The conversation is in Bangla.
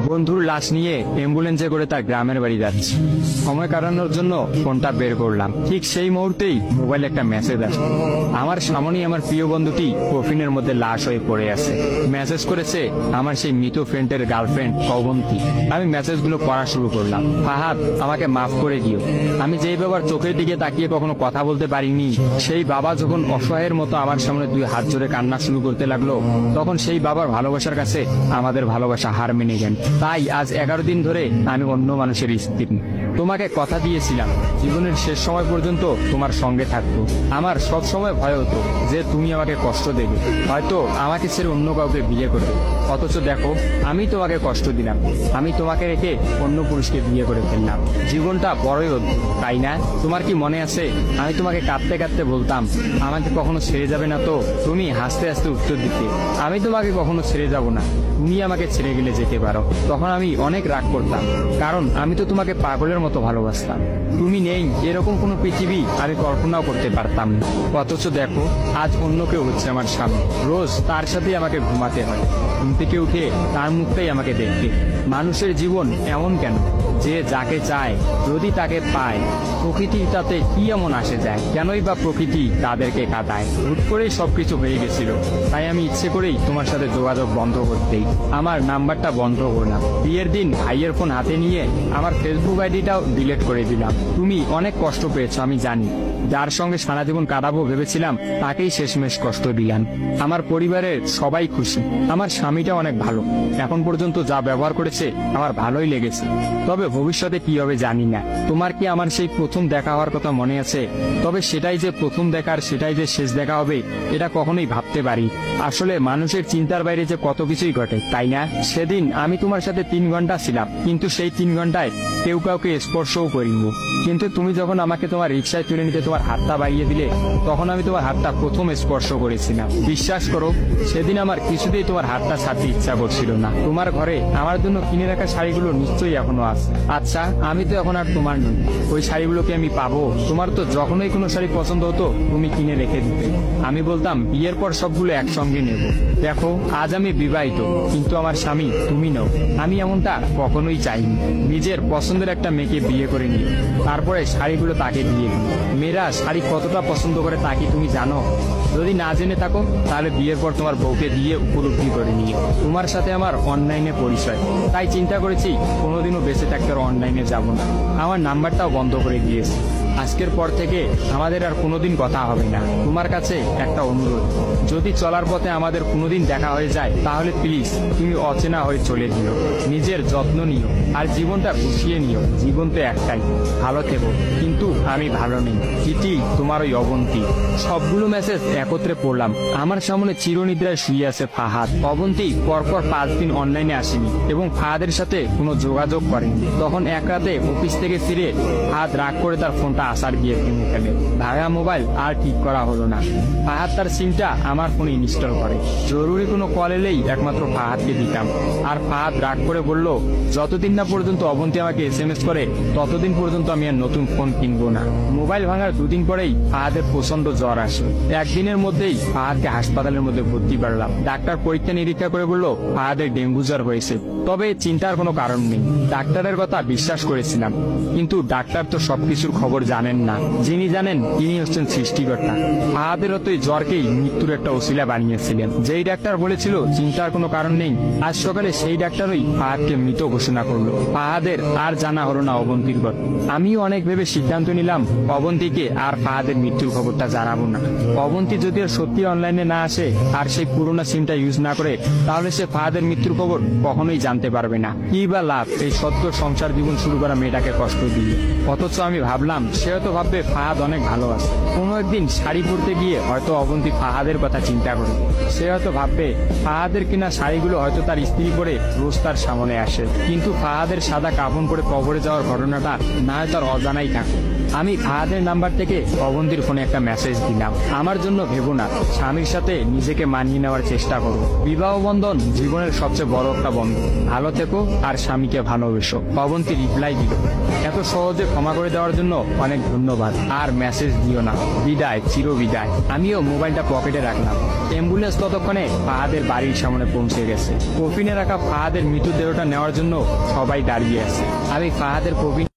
বন্ধুর লাশ নিয়ে অ্যাম্বুলেন্সে করে তার গ্রামের বাড়ি যাচ্ছি। সময় কাটানোর জন্য ফোনটা বের করলাম। ঠিক সেই মুহূর্তেই মোবাইলে একটা মেসেজ আসে। আমার সামনেই আমার প্রিয় বন্ধুটি কফিনের মধ্যে লাশ হয়ে পড়ে আছে। মেসেজ করেছে আমার সেই মৃত ফ্রেন্ডের গার্লফ্রেন্ড অবন্তী। আমি মেসেজগুলো পড়া শুরু করলাম। ফাহাদ, আমাকে মাফ করে দিও। আমি যেই বাবার চোখের দিকে তাকিয়ে কখনো কথা বলতে পারিনি, সেই বাবা যখন অসহায়ের মতো আমার সামনে দুই হাত জোরে কান্না শুরু করতে লাগলো, তখন সেই বাবার ভালোবাসার কাছে আমাদের ভালোবাসা হার মেনে গেল। তাই আজ 11 দিন ধরে আমি অন্য মানুষের স্ত্রী। তোমাকে কথা দিয়েছিলাম জীবনের শেষ সময় পর্যন্ত তোমার সঙ্গে থাকবো। আমার সব সময় ভয় হতো যে তুমি আমাকে কষ্ট দেবে, হয়তো আমাকে ছেড়ে অন্য কাউকে বিয়ে করবে। অথচ দেখো, আমি তোমাকে কষ্ট দিলাম, আমি তোমাকে রেখে অন্য পুরুষকে বিয়ে করে ফেললাম। জীবনটা বড়ই অদ্ভুত, তাই না? তোমার কি মনে আছে আমি তোমাকে কাঁদতে কাঁদতে বলতাম আমাকে কখনো ছেড়ে যাবে না? তো তুমি হাসতে হাসতে উত্তর দিতে, আমি তোমাকে কখনো ছেড়ে যাব না, তুমি আমাকে ছেড়ে গেলে যেতে পারো। তখন আমি অনেক রাগ করতাম, কারণ আমি তো তোমাকে পাগলের মতো ভালোবাসতাম। তুমি নেই এরকম কোনো পৃথিবী আমি কল্পনাও করতে পারতাম না। অথচ দেখো, আজ অন্য কেউ হচ্ছে আমার সামনে। রোজ তার সাথেই আমাকে ঘুমাতে হয়, ঘুম থেকে উঠে তার মুখটাই আমাকে দেখতে। মানুষের জীবন এমন কেন যে যাকে চায় যদি তাকে পায়? প্রকৃতির তাতে কি এমন আসে যায়? কেনই বা প্রকৃতি তাদেরকে কাঁদায়? হুট করেই সবকিছু হয়ে গেছিল, তাই আমি ইচ্ছে করেই তোমার সাথে যোগাযোগ বন্ধ করতেই আমার নাম্বারটা বন্ধ করলাম। বিয়ের দিন ভাইয়ের ফোন হাতে নিয়ে আমার ফেসবুক আইডিটাও ডিলিট করে দিলাম। তুমি অনেক কষ্ট পেয়েছো আমি জানি, যার সঙ্গে সারা জীবন কাটাবো ভেবেছিলাম তাকেই শেষমেশ কষ্ট দিলাম। আমার পরিবারের সবাই খুশি, আমার স্বামীটা অনেক ভালো, এখন পর্যন্ত যা ব্যবহার করেছে আমার ভালোই লেগেছে। তবে ভবিষ্যতে কি হবে জানি না। তোমার কি আমার সেই প্রথম দেখা হওয়ার কথা মনে আছে? তবে সেটাই যে প্রথম দেখার, সেটাই যে শেষ দেখা হবে, এটা কখনোই ভাবতে পারি। আসলে মানুষের চিন্তার বাইরে যে কত কিছুই ঘটে, তাই না? সেদিন আমি তোমার সাথে 3 ঘন্টা ছিলাম, কিন্তু সেই 3 ঘন্টায় কেউ কাউকে স্পর্শও করিনি। কিন্তু তুমি যখন আমাকে তোমার রিক্সায় তুলে নিতে তোমার হাতটা বাড়িয়ে দিলে, তখন আমি তোমার হাতটা প্রথম স্পর্শ করেছিলাম। বিশ্বাস করো, সেদিন আমার কিছুতেই তোমার হাতটা ছাড়তে ইচ্ছা করছিল না। তোমার ঘরে আমার জন্য কিনে রাখা শাড়িগুলো নিশ্চয়ই এখনো আছে। আচ্ছা, আমি তো এখন আর তোমার নই, ওই শাড়িগুলোকে আমি পাবো? তোমার তো যখনই কোনো শাড়ি পছন্দ হতো তুমি কিনে রেখে দিতে, আমি বলতাম বিয়ের পর সবগুলো একসঙ্গে নেব। দেখো, আজ আমি বিবাহিত, কিন্তু আমার স্বামী তুমি নও। আমি এমনটা কখনোই চাইনি। নিজের পছন্দের একটা মেয়েকে বিয়ে করে নিই, তারপরে শাড়িগুলো তাকে দিয়ে দিই। মেয়েরা শাড়ি কতটা পছন্দ করে তা কি তুমি জানো? যদি না জেনে থাকো তাহলে বিয়ের পর তোমার বউকে দিয়ে উপলব্ধি করে নিয়ে। তোমার সাথে আমার অনলাইনে পরিচয়, তাই চিন্তা করেছি কোনোদিনও বেঁচে থাকতে আর অনলাইনে যাব না। আমার নাম্বারটাও বন্ধ করে দিয়েছি। আজকের পর থেকে আমাদের আর কোনোদিন কথা হবে না। তোমার কাছে একটা অনুরোধ, যদি চলার পথে আমাদের কোনোদিন দেখা হয়ে যায় তাহলে প্লিজ তুমি অচেনা হয়ে চলে দিও। নিজের যত্ন নিও আর জীবনটা গুছিয়ে নিও। জীবন তো একটাই, ভালো থেকো। কিন্তু আমি ভালো নেই, ইতি তোমার ওই অবন্তী। সবগুলো মেসেজ একত্রে পড়লাম। আমার সামনে চিরনিদ্রায় শুয়ে আছে ফাহাদ। অবন্তী পরপর 5 দিন অনলাইনে আসেনি এবং ফাহাদের সাথে কোনো যোগাযোগ করেনি। তখন এক রাতে অফিস থেকে ফিরে ফাহাদ রাগ করে তার ফোনটা আসার গিয়ে কিনে ফেলে। ভাঙা মোবাইল আর ঠিক করা হলো না। ফাহাদ তার সিমটা আমার ফোনে ইনস্টল করে। জরুরি কোনো কল এলেই একমাত্র ফাহাদকে দিতাম। আর ফাহাদ রাগ করে বলল, যতদিন না পর্যন্ত অবন্তী আমাকে SMS করে ততদিন পর্যন্ত আমি আর নতুন ফোন কিনবো না। মোবাইল ভাঙার 2 দিন পরেই ফাহাদের প্রচন্ড জ্বর আসে। একদিনের মধ্যেই ফাহাদকে হাসপাতালের মধ্যে ভর্তি করলাম। ডাক্তার পরীক্ষা নিরীক্ষা করে বলল ফাহাদের ডেঙ্গু জ্বর হয়েছে। তবে চিন্তার কোনো কারণ নেই, ডাক্তারের কথা বিশ্বাস করেছিলাম। কিন্তু ডাক্তার তো সবকিছুর খবর জানেন না, যিনি জানেন তিনি হচ্ছেন সৃষ্টিকর্তা। ফাহাদের তো এই জ্বরকেই মৃত্যুর একটা ওসিলা বানিয়েছিলেন। যেই ডাক্তার বলেছিল চিন্তার কোনো কারণ নেই, আজ সকালে সেই ডাক্তারই ফাহাদকে মৃত ঘোষণা করলো। ফাহাদের আর জানা হলো না অবন্তীর কথা। আমিও অনেক ভেবে সিদ্ধান্ত নিলাম অবন্তীকে আর ফাহাদের মৃত্যুর খবরটা জানাবো না। অবন্তী যদি আর সত্যি অনলাইনে না আসে আর সেই পুরোনো সিমটা ইউজ না করে, তাহলে সে ফাহাদের মৃত্যুর খবর কখনোই জানতে পারবে না। কি বা লাভ এই সদ্য সংসার জীবন শুরু করা মেয়েটাকে কষ্ট দিয়ে? অথচ আমি ভাবলাম সে হয়তো ভাববে ফাহাদ অনেক ভালো আছে। কোনো একদিন শাড়ি পরতে গিয়ে হয়তো অবন্তী ফাহাদের কথা চিন্তা করে। সে হয়তো ভাববে ফাহাদের কিনা শাড়িগুলো হয়তো তার স্ত্রী পরে রোজ তার সামনে আসে, কিন্তু ফাহাদের সাদা কাফন পরে কবরে যাওয়ার ঘটনাটা না হয় তার অজানাই থাকে। আমি ফাহাদের নাম্বার থেকে অবন্তীর ফোনে একটা মেসেজ দিলাম, আমার জন্য ভেবো না, স্বামীর সাথে নিজেকে মানিয়ে নেওয়ার চেষ্টা করো। বিবাহ বন্ধন জীবনের সবচেয়ে বড় একটা বন্ধন, ভালো থেকো আর স্বামীকে ভালোবেসো। অবন্তী রিপ্লাই দিল, এত সহজে ক্ষমা করে দেওয়ার জন্য অনেক অনেক ধন্যবাদ, আর মেসেজ দিও না, বিদায়, চির বিদায়। আমিও মোবাইলটা পকেটে রাখলাম। অ্যাম্বুলেন্স ততক্ষণে ফাহাদের বাড়ির সামনে পৌঁছে গেছে। কফিনে রাখা ফাহাদের মৃতদেহটা নেওয়ার জন্য সবাই দাঁড়িয়ে আছে। আমি ফাহাদের কফিন